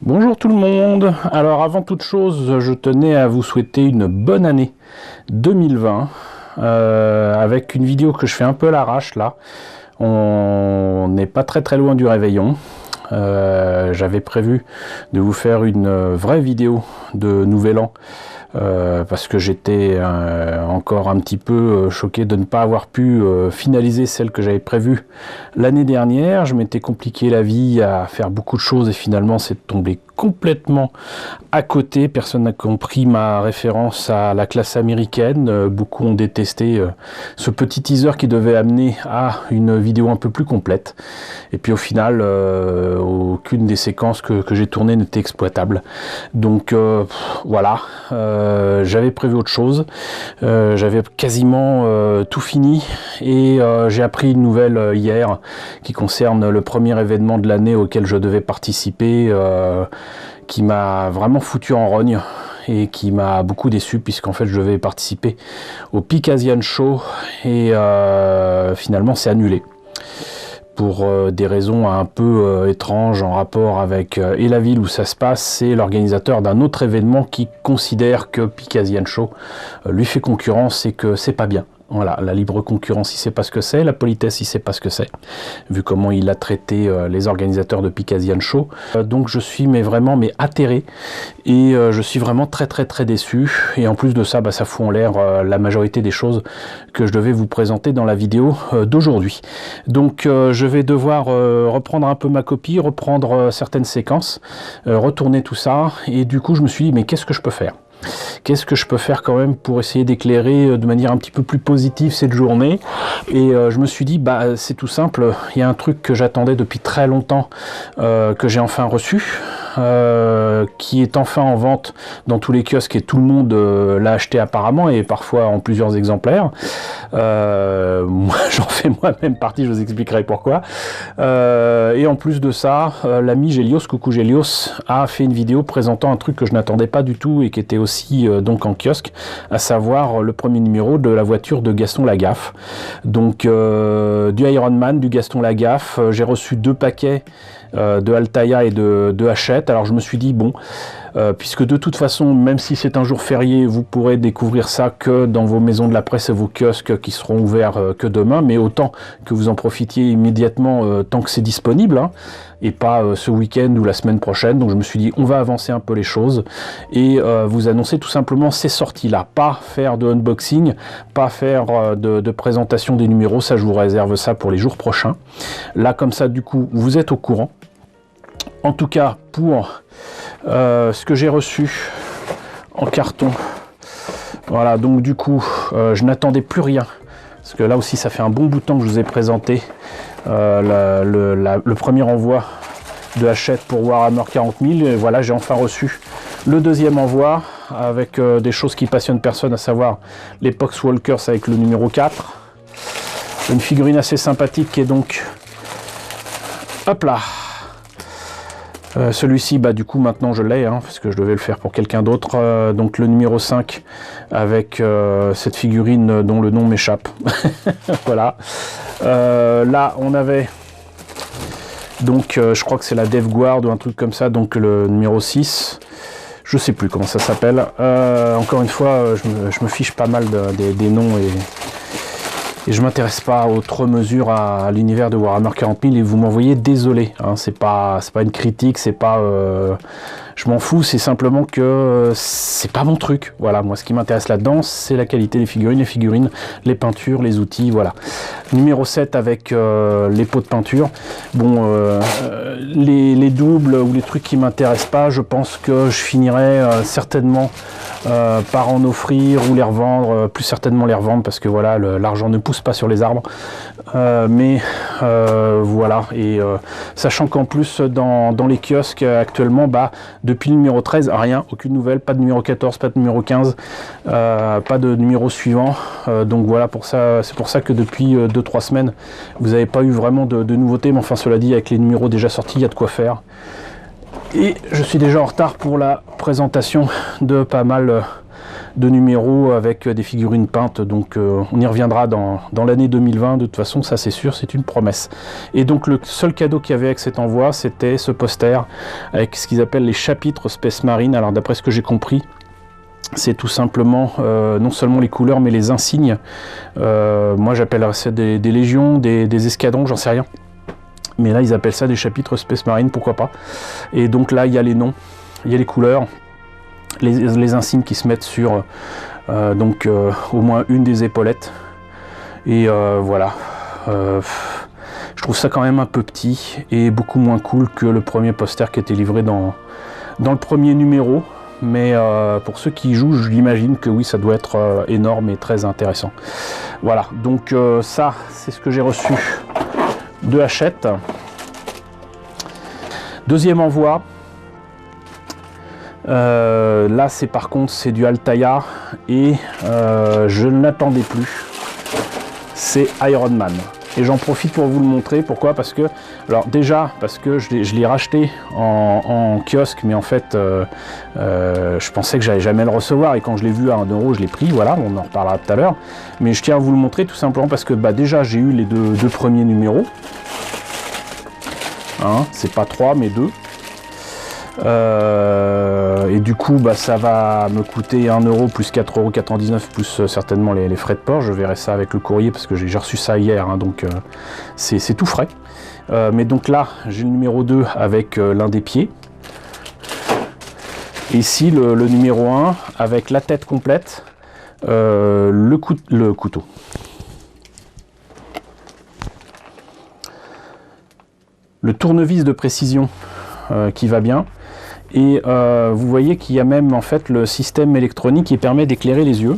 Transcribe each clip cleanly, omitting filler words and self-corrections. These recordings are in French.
Bonjour tout le monde. Alors avant toute chose, je tenais à vous souhaiter une bonne année 2020 avec une vidéo que je fais un peu à l'arrache là. On n'est pas très loin du réveillon. J'avais prévu de vous faire une vraie vidéo de Nouvel An parce que j'étais encore un petit peu choqué de ne pas avoir pu finaliser celle que j'avais prévue l'année dernière. Je m'étais compliqué la vie à faire beaucoup de choses et finalement c'est tombé complètement à côté. Personne n'a compris ma référence à la classe américaine. Beaucoup ont détesté ce petit teaser qui devait amener à une vidéo un peu plus complète. Et puis au final, aucune des séquences que j'ai tournées n'était exploitable. Donc voilà, j'avais prévu autre chose. J'avais quasiment tout fini et j'ai appris une nouvelle hier qui concerne le premier événement de l'année auquel je devais participer, qui m'a vraiment foutu en rogne et qui m'a beaucoup déçu puisqu'en fait je devais participer au Peak Asian Show et finalement c'est annulé pour des raisons un peu étranges en rapport avec et la ville où ça se passe. C'est l'organisateur d'un autre événement qui considère que Peak Asian Show lui fait concurrence et que c'est pas bien. Voilà, la libre concurrence, il sait pas ce que c'est, la politesse, il sait pas ce que c'est, vu comment il a traité les organisateurs de Peak Asian Show. Donc je suis vraiment atterré et je suis vraiment très déçu. Et en plus de ça, ça fout en l'air la majorité des choses que je devais vous présenter dans la vidéo d'aujourd'hui. Donc je vais devoir reprendre un peu ma copie, reprendre certaines séquences, retourner tout ça. Et du coup, je me suis dit, mais qu'est-ce que je peux faire ? Qu'est-ce que je peux faire quand même pour essayer d'éclairer de manière un petit peu plus positive cette journée? Et je me suis dit, c'est tout simple, il y a un truc que j'attendais depuis très longtemps, que j'ai enfin reçu, qui est enfin en vente dans tous les kiosques et tout le monde l'a acheté apparemment et parfois en plusieurs exemplaires. Moi j'en fais moi-même partie, je vous expliquerai pourquoi. Et en plus de ça, l'ami Gélios, coucou Gélios, a fait une vidéo présentant un truc que je n'attendais pas du tout et qui était aussi donc en kiosque, à savoir le premier numéro de la voiture de Gaston Lagaffe. Donc du Ironman, du Gaston Lagaffe, j'ai reçu 2 paquets de Altaïa et de Hachette. Alors je me suis dit bon, puisque de toute façon, même si c'est un jour férié, vous pourrez découvrir ça que dans vos maisons de la presse et vos kiosques qui seront ouverts que demain, mais autant que vous en profitiez immédiatement tant que c'est disponible, hein, et pas ce week-end ou la semaine prochaine. Donc je me suis dit on va avancer un peu les choses et vous annoncer tout simplement ces sorties-là, pas faire de unboxing, pas faire de présentation des numéros, ça je vous réserve ça pour les jours prochains. Là comme ça du coup vous êtes au courant. En tout cas pour ce que j'ai reçu en carton, voilà, donc du coup je n'attendais plus rien parce que là aussi ça fait un bon bout de temps que je vous ai présenté le premier envoi de Hachette pour Warhammer 40 000 et voilà, j'ai enfin reçu le deuxième envoi avec des choses qui passionnent personne, à savoir les Poxwalkers avec le numéro 4, une figurine assez sympathique qui est donc hop là. Celui-ci, du coup maintenant je l'ai, hein, parce que je devais le faire pour quelqu'un d'autre, donc le numéro 5 avec cette figurine dont le nom m'échappe. Voilà. Là on avait donc je crois que c'est la Death Guard ou un truc comme ça, donc le numéro 6, je sais plus comment ça s'appelle. Encore une fois, je me fiche pas mal des noms et je m'intéresse pas outre mesure à l'univers de Warhammer 40 000 et vous m'envoyez désolé, hein, c'est pas une critique, c'est pas je m'en fous, c'est simplement que c'est pas mon truc. Voilà, moi ce qui m'intéresse là-dedans, c'est la qualité des figurines, les peintures, les outils, voilà. Numéro 7 avec les pots de peinture. Bon, les doubles ou les trucs qui m'intéressent pas, je pense que je finirai certainement par en offrir ou les revendre, plus certainement les revendre parce que voilà, l'argent ne pousse pas sur les arbres. Mais voilà, et sachant qu'en plus dans les kiosques actuellement, depuis le numéro 13, rien, aucune nouvelle, pas de numéro 14, pas de numéro 15, pas de numéro suivant. Donc voilà, c'est pour ça que depuis 2-3 semaines, vous n'avez pas eu vraiment de nouveautés, mais enfin cela dit, avec les numéros déjà sortis, il y a de quoi faire. Et je suis déjà en retard pour la présentation de pas mal de numéros avec des figurines peintes, donc on y reviendra dans l'année 2020, de toute façon, ça c'est sûr, c'est une promesse. Et donc le seul cadeau qu'il y avait avec cet envoi, c'était ce poster avec ce qu'ils appellent les chapitres Space Marine. Alors d'après ce que j'ai compris, c'est tout simplement non seulement les couleurs mais les insignes. Moi j'appellerais ça des légions, des escadrons, j'en sais rien. Mais là ils appellent ça des chapitres Space Marine, pourquoi pas. Et donc là il y a les noms, il y a les couleurs, les insignes qui se mettent sur au moins une des épaulettes. Et voilà. Je trouve ça quand même un peu petit et beaucoup moins cool que le premier poster qui était livré dans le premier numéro. Mais pour ceux qui y jouent, j'imagine que oui, ça doit être énorme et très intéressant. Voilà, donc ça, c'est ce que j'ai reçu de Hachette. Deuxième envoi. Là, c'est par contre, c'est du Altaïa et je ne l'attendais plus. C'est Iron Man. Et j'en profite pour vous le montrer. Pourquoi? Parce que, alors déjà, parce que je l'ai racheté en kiosque, mais en fait, je pensais que j'allais jamais le recevoir. Et quand je l'ai vu à 1 €, je l'ai pris. Voilà, on en reparlera tout à l'heure. Mais je tiens à vous le montrer tout simplement parce que déjà, j'ai eu les deux premiers numéros. Hein, c'est pas 3, mais 2. Et du coup ça va me coûter 1 € plus 4,99 € plus certainement les frais de port. Je verrai ça avec le courrier parce que j'ai reçu ça hier, hein, donc c'est tout frais. Mais donc là j'ai le numéro 2 avec l'un des pieds. Et ici le numéro 1 avec la tête complète, le couteau. Le tournevis de précision qui va bien. Et vous voyez qu'il y a même en fait le système électronique qui permet d'éclairer les yeux.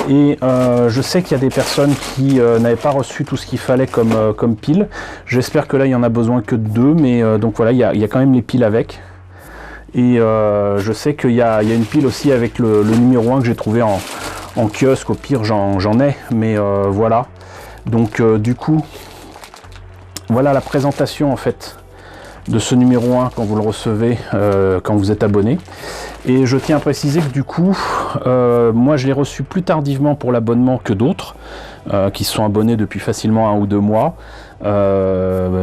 Et je sais qu'il y a des personnes qui n'avaient pas reçu tout ce qu'il fallait comme pile. J'espère que là il y en a besoin que de 2, mais donc voilà, il y a quand même les piles avec. Et je sais qu'il y a une pile aussi avec le numéro 1 que j'ai trouvé en kiosque. Au pire j'en ai, mais voilà. Donc du coup, voilà la présentation en fait de ce numéro 1 quand vous le recevez, quand vous êtes abonné. Et je tiens à préciser que du coup, moi je l'ai reçu plus tardivement pour l'abonnement que d'autres qui se sont abonnés depuis facilement 1 ou 2 mois. Il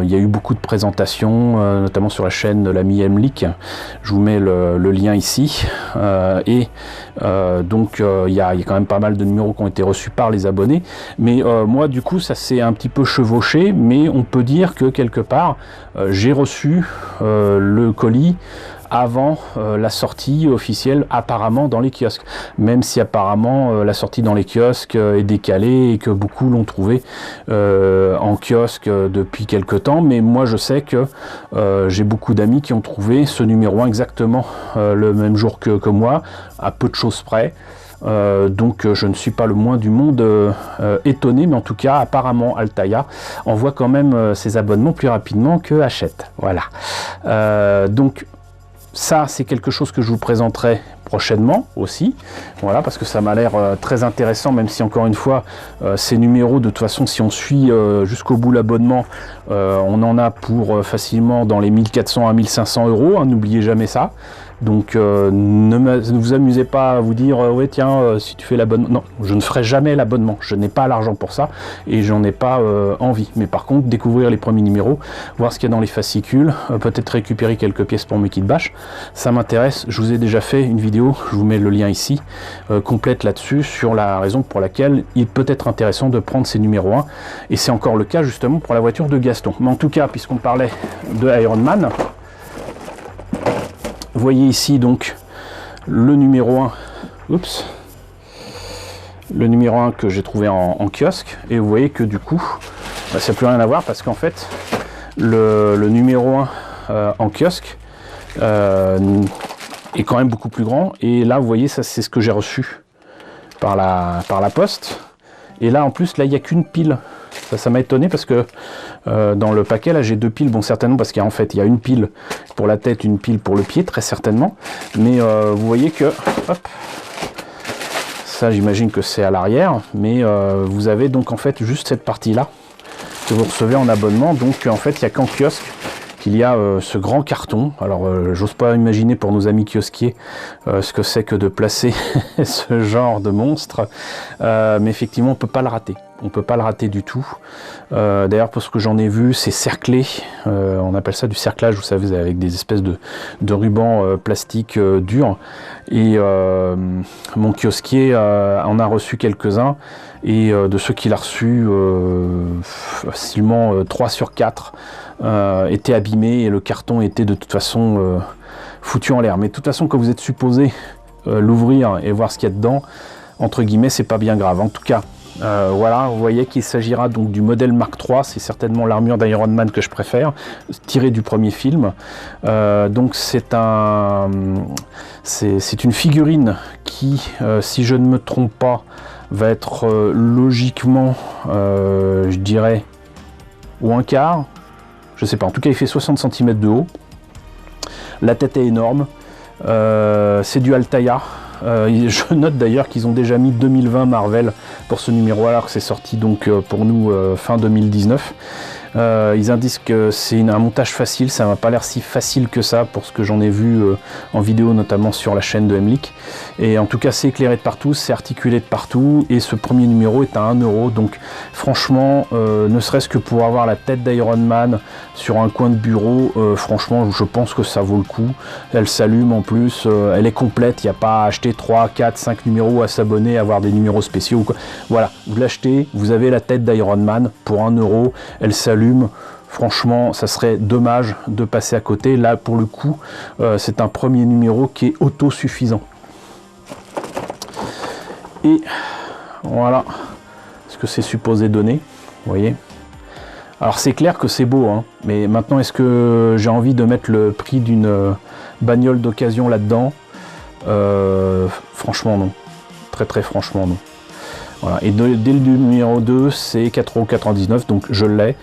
y a eu beaucoup de présentations, notamment sur la chaîne de l'ami Emlik. Je vous mets le lien ici. Donc il y a quand même pas mal de numéros qui ont été reçus par les abonnés. Mais moi du coup ça s'est un petit peu chevauché, mais on peut dire que quelque part j'ai reçu le colis avant la sortie officielle apparemment dans les kiosques, même si apparemment la sortie dans les kiosques est décalée et que beaucoup l'ont trouvé en kiosque depuis quelque temps. Mais moi je sais que j'ai beaucoup d'amis qui ont trouvé ce numéro 1 exactement le même jour que moi, à peu de choses près. Donc je ne suis pas le moins du monde étonné, mais en tout cas apparemment Altaïa envoie quand même ses abonnements plus rapidement que Hachette. Voilà. Donc ça c'est quelque chose que je vous présenterai prochainement aussi, voilà, parce que ça m'a l'air très intéressant, même si encore une fois ces numéros, de toute façon si on suit jusqu'au bout l'abonnement, on en a pour facilement dans les 1400 à 1500 €, hein, n'oubliez jamais ça. Donc ne vous amusez pas à vous dire ouais tiens si tu fais l'abonnement. Non, je ne ferai jamais l'abonnement, je n'ai pas l'argent pour ça et j'en ai pas envie. Mais par contre découvrir les premiers numéros, voir ce qu'il y a dans les fascicules, peut-être récupérer quelques pièces pour mes kits bash, ça m'intéresse. Je vous ai déjà fait une vidéo, je vous mets le lien ici, complète là-dessus, sur la raison pour laquelle il peut être intéressant de prendre ces numéros 1. Et c'est encore le cas justement pour la voiture de Gaston. Mais en tout cas, puisqu'on parlait de Iron Man, vous voyez ici donc le numéro 1, oups, le numéro 1 que j'ai trouvé en kiosque, et vous voyez que du coup, ça n'a plus rien à voir parce qu'en fait, le numéro 1 en kiosque est quand même beaucoup plus grand, et là vous voyez, ça c'est ce que j'ai reçu par la poste, et là en plus, là il n'y a qu'une pile. Ça m'a étonné parce que dans le paquet là j'ai 2 piles, bon certainement parce qu'en fait il y a une pile pour la tête, une pile pour le pied très certainement, mais vous voyez que hop, ça j'imagine que c'est à l'arrière, mais vous avez donc en fait juste cette partie là que vous recevez en abonnement, donc en fait il n'y a qu'en kiosque qu'il y a ce grand carton. Alors j'ose pas imaginer pour nos amis kiosquiers ce que c'est que de placer ce genre de monstre, mais effectivement on peut pas le rater. On peut pas le rater du tout. D'ailleurs, pour ce que j'en ai vu, c'est cerclé. On appelle ça du cerclage, vous savez, avec des espèces de rubans plastique durs. Et mon kiosquier en a reçu quelques-uns. Et de ceux qu'il a reçus, facilement 3 sur 4 étaient abîmés et le carton était de toute façon foutu en l'air. Mais de toute façon, quand vous êtes supposé l'ouvrir et voir ce qu'il y a dedans, entre guillemets, c'est pas bien grave. En tout cas, voilà, vous voyez qu'il s'agira donc du modèle Mark III, c'est certainement l'armure d'Iron Man que je préfère, tirée du premier film. Donc c'est une figurine qui, si je ne me trompe pas, va être logiquement, je dirais, ou un quart, je sais pas, en tout cas il fait 60 cm de haut, la tête est énorme, c'est du Altaïa. Je note d'ailleurs qu'ils ont déjà mis 2020 Marvel pour ce numéro alors que c'est sorti donc pour nous fin 2019. Ils indiquent que c'est un montage facile, ça m'a pas l'air si facile que ça pour ce que j'en ai vu en vidéo, notamment sur la chaîne de Hemlik. Et en tout cas c'est éclairé de partout, c'est articulé de partout et ce premier numéro est à 1 €. Donc franchement, ne serait-ce que pour avoir la tête d'Iron Man sur un coin de bureau, franchement je pense que ça vaut le coup. Elle s'allume en plus, elle est complète, il n'y a pas à acheter 3, 4, 5 numéros, à s'abonner, avoir des numéros spéciaux ou quoi. Voilà, vous l'achetez, vous avez la tête d'Iron Man pour 1 €, elle s'allume. Franchement, ça serait dommage de passer à côté. Là, pour le coup, c'est un premier numéro qui est autosuffisant. Et voilà ce que c'est supposé donner. Vous voyez. Alors, c'est clair que c'est beau, hein, mais maintenant, est-ce que j'ai envie de mettre le prix d'une bagnole d'occasion là-dedans? Franchement, non. Très, très franchement, non. Voilà. Et dès le numéro 2, c'est 4,99 €, donc je l'ai.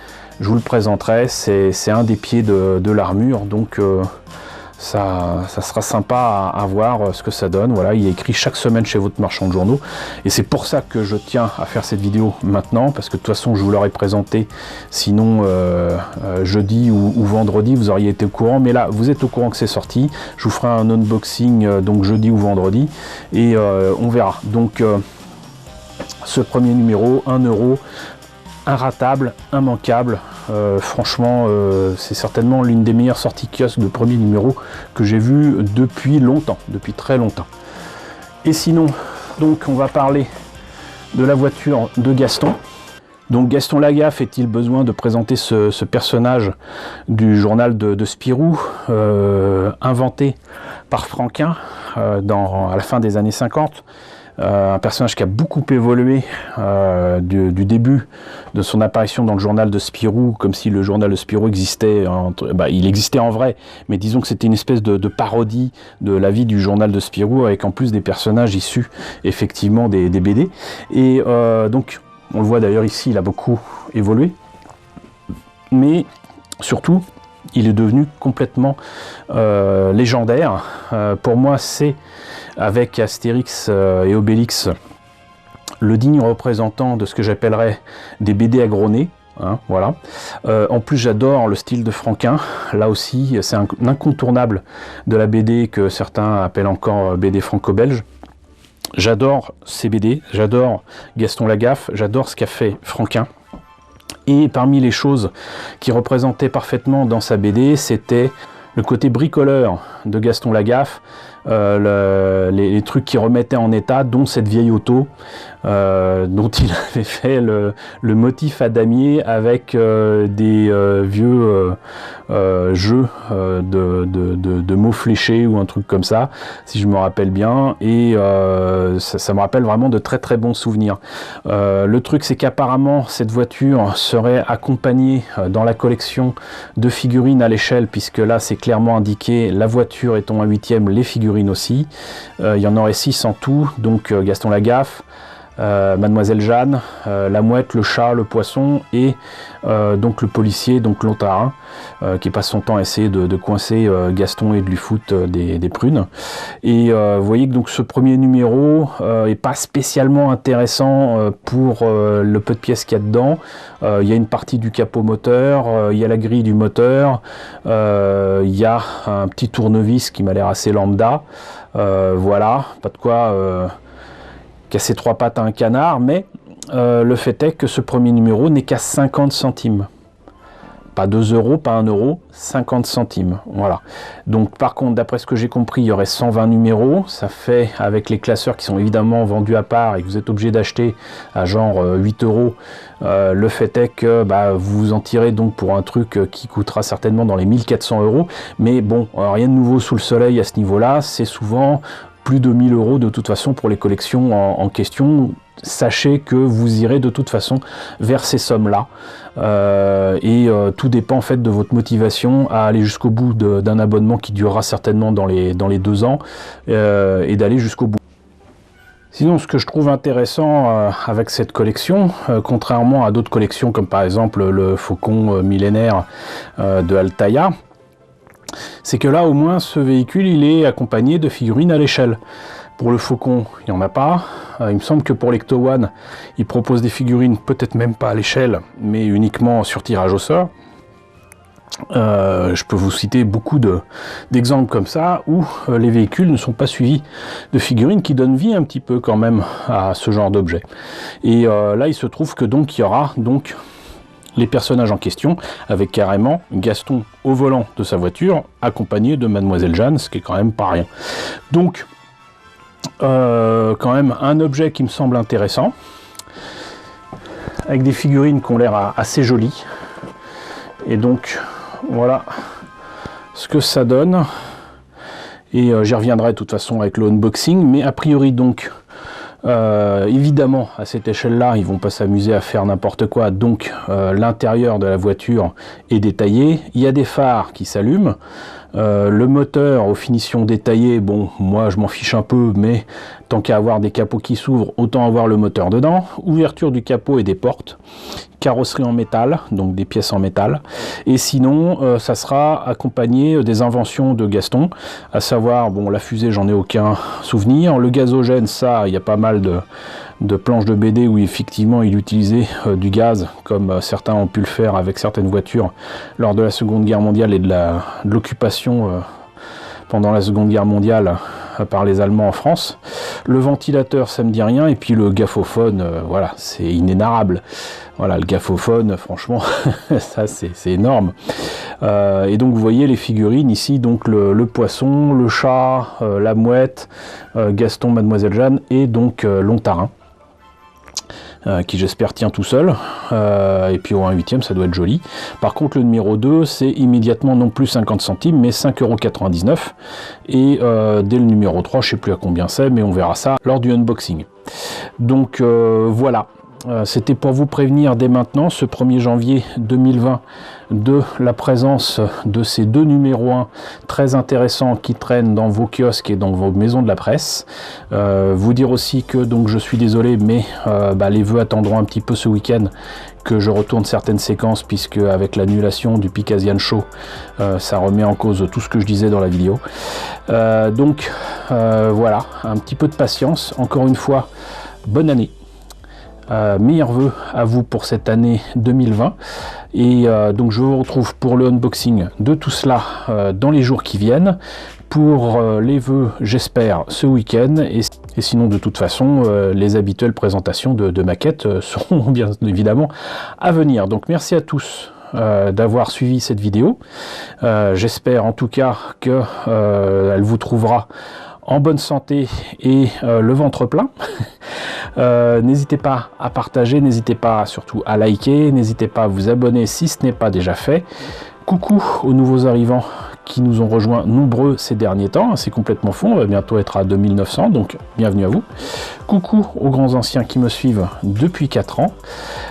Je vous le présenterai, c'est un des pieds de l'armure, donc ça sera sympa à voir ce que ça donne. Voilà, il est écrit chaque semaine chez votre marchand de journaux, et c'est pour ça que je tiens à faire cette vidéo maintenant, parce que de toute façon je vous l'aurais présenté, sinon jeudi ou vendredi, vous auriez été au courant, mais là vous êtes au courant que c'est sorti. Je vous ferai un unboxing donc jeudi ou vendredi, et on verra. Donc ce premier numéro, 1 €, inratable, immanquable. Franchement, c'est certainement l'une des meilleures sorties kiosque de premier numéro que j'ai vu depuis longtemps, depuis très longtemps. Et sinon, donc on va parler de la voiture de Gaston. Donc Gaston Lagaffe est-il besoin de présenter ce personnage du journal de Spirou, inventé par Franquin à la fin des années 50. Un personnage qui a beaucoup évolué du début de son apparition dans le journal de Spirou, comme si le journal de Spirou existait, il existait en vrai, mais disons que c'était une espèce de parodie de la vie du journal de Spirou, avec en plus des personnages issus effectivement des BD. Et donc, on le voit d'ailleurs ici, il a beaucoup évolué, mais surtout, il est devenu complètement légendaire. Pour moi, c'est, avec Astérix et Obélix, le digne représentant de ce que j'appellerais des BD à gros nez. Hein, voilà. En plus, j'adore le style de Franquin. Là aussi, c'est un incontournable de la BD que certains appellent encore BD franco-belge. J'adore ces BD, j'adore Gaston Lagaffe, j'adore ce qu'a fait Franquin. Et parmi les choses qui représentaient parfaitement dans sa BD, c'était le côté bricoleur de Gaston Lagaffe, les trucs qui remettaient en état, dont cette vieille auto dont il avait fait le motif à damier avec des vieux jeux de mots fléchés ou un truc comme ça, si je me rappelle bien, et ça me rappelle vraiment de très très bons souvenirs. Le truc, c'est qu'apparemment cette voiture serait accompagnée dans la collection de figurines à l'échelle, puisque là c'est clairement indiqué, la voiture étant un 8e, les figurines aussi. Il y en aurait 6 en tout, donc Gaston Lagaffe, Mademoiselle Jeanne, la mouette, le chat, le poisson et donc le policier, donc Lontarin, qui passe son temps à essayer de coincer Gaston et de lui foutre des prunes. Et vous voyez que donc ce premier numéro est pas spécialement intéressant pour le peu de pièces qu'il y a dedans. Il y a une partie du capot moteur, il y a la grille du moteur, il y a un petit tournevis qui m'a l'air assez lambda. Voilà, pas de quoi casser trois pattes à un canard, mais le fait est que ce premier numéro n'est qu'à 50 centimes. Pas 2 euros, pas 1 euro, 50 centimes. Voilà. Donc par contre, d'après ce que j'ai compris, il y aurait 120 numéros. Ça fait, avec les classeurs qui sont évidemment vendus à part et que vous êtes obligé d'acheter à genre 8 euros, le fait est que vous vous en tirez donc pour un truc qui coûtera certainement dans les 1400 euros. Mais bon, rien de nouveau sous le soleil à ce niveau-là. C'est souvent plus de 1000 euros de toute façon pour les collections en question. Sachez que vous irez de toute façon vers ces sommes-là. Tout dépend en fait de votre motivation à aller jusqu'au bout d'un abonnement qui durera certainement dans les 2 ans et d'aller jusqu'au bout. Sinon, ce que je trouve intéressant avec cette collection, contrairement à d'autres collections comme par exemple le Faucon millénaire de Altaïa, c'est que là au moins ce véhicule il est accompagné de figurines à l'échelle. Pour le Faucon, il n'y en a pas. Il me semble que pour l'Ecto One, il propose des figurines peut-être même pas à l'échelle, mais uniquement sur tirage au sort. Je peux vous citer beaucoup d'exemples comme ça où les véhicules ne sont pas suivis de figurines qui donnent vie un petit peu quand même à ce genre d'objet. Et là, il se trouve que donc il y aura donc les personnages en question, avec carrément Gaston au volant de sa voiture, accompagné de Mademoiselle Jeanne, ce qui est quand même pas rien. Donc, quand même un objet qui me semble intéressant, avec des figurines qui ont l'air assez jolies. Et donc, voilà ce que ça donne. Et j'y reviendrai de toute façon avec le unboxing, mais a priori donc... évidemment à cette échelle là ils vont pas s'amuser à faire n'importe quoi, donc l'intérieur de la voiture est détaillé, il y a des phares qui s'allument, le moteur aux finitions détaillées, bon moi je m'en fiche un peu, mais tant qu'à avoir des capots qui s'ouvrent, autant avoir le moteur dedans, ouverture du capot et des portes, carrosserie en métal, donc des pièces en métal, et sinon ça sera accompagné des inventions de Gaston, à savoir, bon la fusée j'en ai aucun souvenir, le gazogène ça il y a pas mal de planches de BD où effectivement il utilisait du gaz, comme certains ont pu le faire avec certaines voitures lors de la Seconde Guerre mondiale et de l'occupation pendant la Seconde Guerre mondiale par les Allemands en France. Le ventilateur ça me dit rien, et puis le gaffophone, voilà, c'est inénarrable. Voilà, le gaffophone, franchement, ça c'est énorme. Et donc vous voyez les figurines ici, donc le poisson, le chat, la mouette, Gaston, Mademoiselle Jeanne et donc Lontarin. Qui j'espère tient tout seul, et puis au 1/8 ça doit être joli. Par contre le numéro 2 c'est immédiatement non plus 50 centimes mais 5,99 €, et dès le numéro 3 je sais plus à combien c'est, mais on verra ça lors du unboxing. Donc voilà, c'était pour vous prévenir dès maintenant, ce 1er janvier 2020, de la présence de ces 2 numéros 1 très intéressants qui traînent dans vos kiosques et dans vos maisons de la presse. Vous dire aussi que donc je suis désolé, mais les vœux attendront un petit peu ce week-end que je retourne certaines séquences, puisque avec l'annulation du Picasian Show, ça remet en cause tout ce que je disais dans la vidéo. Donc voilà, un petit peu de patience. Encore une fois, bonne année. Meilleurs vœux à vous pour cette année 2020, et donc je vous retrouve pour le unboxing de tout cela dans les jours qui viennent, pour les vœux j'espère ce week-end, et sinon de toute façon les habituelles présentations de maquettes seront bien évidemment à venir. Donc merci à tous d'avoir suivi cette vidéo, j'espère en tout cas que elle vous trouvera en bonne santé et le ventre plein. N'hésitez pas à partager, n'hésitez pas surtout à liker, n'hésitez pas à vous abonner si ce n'est pas déjà fait. Coucou aux nouveaux arrivants qui nous ont rejoints nombreux ces derniers temps, c'est complètement fou, on va bientôt être à 2900, donc bienvenue à vous. Coucou aux grands anciens qui me suivent depuis 4 ans.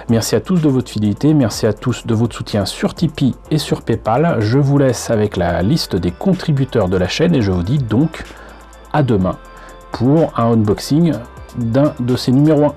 Merci à tous de votre fidélité, merci à tous de votre soutien sur Tipeee et sur Paypal. Je vous laisse avec la liste des contributeurs de la chaîne, et je vous dis donc à demain pour un unboxing d'un de ces numéros 1.